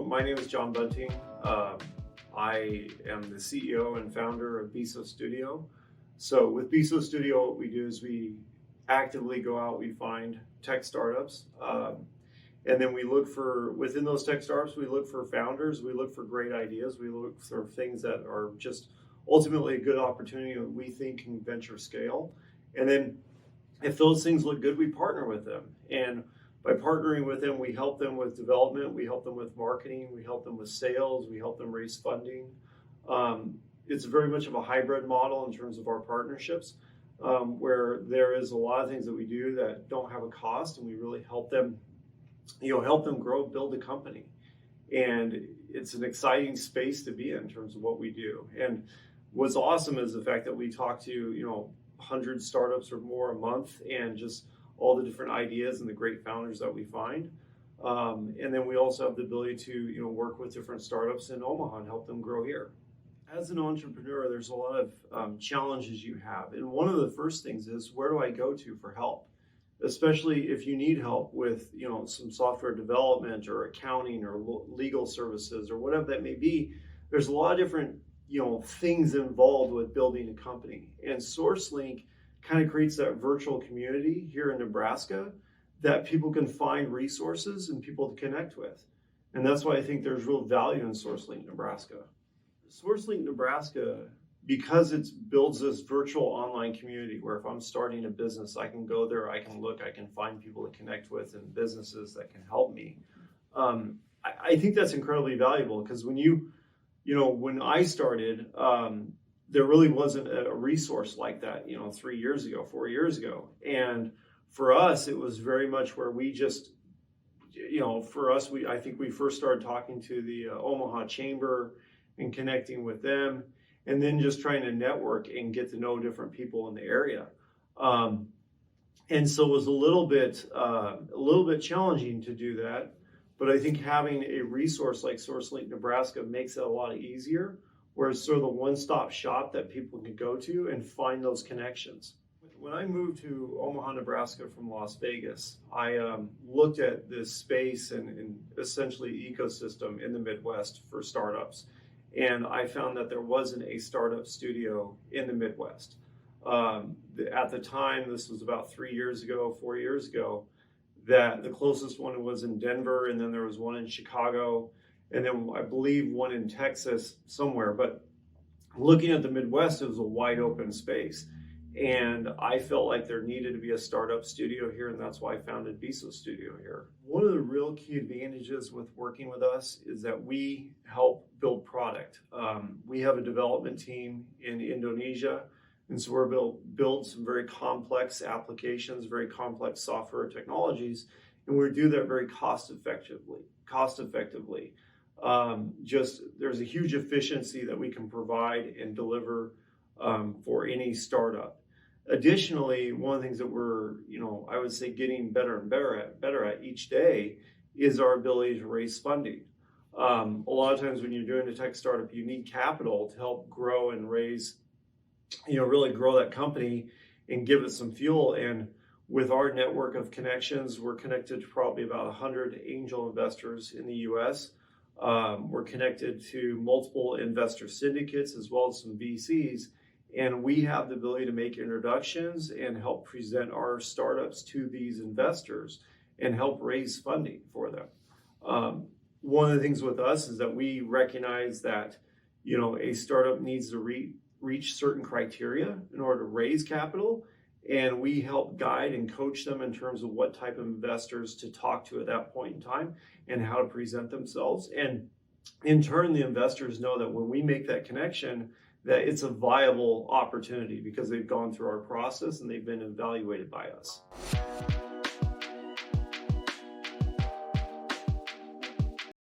my name is John Bunting. I am the CEO and founder of Beeso Studio. So with Beeso Studio, what we do is we actively go out, we find tech startups, and then we look for, within those tech startups, we look for founders, we look for great ideas, we look for things that are just ultimately a good opportunity that we think can venture scale. And then if those things look good, we partner with them. And by partnering with them, we help them with development, we help them with marketing, we help them with sales, we help them raise funding. It's very much of a hybrid model in terms of our partnerships, where there is a lot of things that we do that don't have a cost, and we really help them, help them grow, build a company. And it's an exciting space to be in terms of what we do. And what's awesome is the fact that we talk to, 100 startups or more a month, and just all the different ideas and the great founders that we find. And then we also have the ability to, work with different startups in Omaha and help them grow here. As an entrepreneur, there's a lot of challenges you have. And one of the first things is, where do I go to for help? Especially if you need help with, some software development or accounting or legal services or whatever that may be. There's a lot of different, things involved with building a company. And SourceLink kind of creates that virtual community here in Nebraska that people can find resources and people to connect with. And that's why I think there's real value in SourceLink Nebraska. SourceLink Nebraska, because it builds this virtual online community where if I'm starting a business, I can go there, I can look, I can find people to connect with and businesses that can help me. I think that's incredibly valuable, because when I started, there really wasn't a resource like that, 3 years ago, 4 years ago. And for us, it was very much where we just, for us, I think we first started talking to the Omaha Chamber and connecting with them, and then just trying to network and get to know different people in the area. And so it was a little bit challenging to do that. But I think having a resource like SourceLink Nebraska makes it a lot easier, where it's sort of the one-stop shop that people can go to and find those connections. When I moved to Omaha, Nebraska from Las Vegas, I looked at this space and essentially ecosystem in the Midwest for startups. And I found that there wasn't a startup studio in the Midwest. At the time, this was about 4 years ago, that the closest one was in Denver, and then there was one in Chicago, and then I believe one in Texas somewhere. But looking at the Midwest, it was a wide open space. And I felt like there needed to be a startup studio here, and that's why I founded Beeso Studio here. One of the real key advantages with working with us is that we help build product. We have a development team in Indonesia, and so we're build some very complex applications, very complex software technologies, and we do that very cost effectively. There's a huge efficiency that we can provide and deliver for any startup. Additionally, one of the things that we're, I would say getting better and better at each day is our ability to raise funding. A lot of times when you're doing a tech startup, you need capital to help grow and raise, really grow that company and give it some fuel. And with our network of connections, we're connected to probably about 100 angel investors in the US. We're connected to multiple investor syndicates as well as some VCs. And we have the ability to make introductions and help present our startups to these investors and help raise funding for them. One of the things with us is that we recognize that, a startup needs to reach certain criteria in order to raise capital. And we help guide and coach them in terms of what type of investors to talk to at that point in time and how to present themselves. And in turn, the investors know that when we make that connection, that it's a viable opportunity because they've gone through our process and they've been evaluated by us.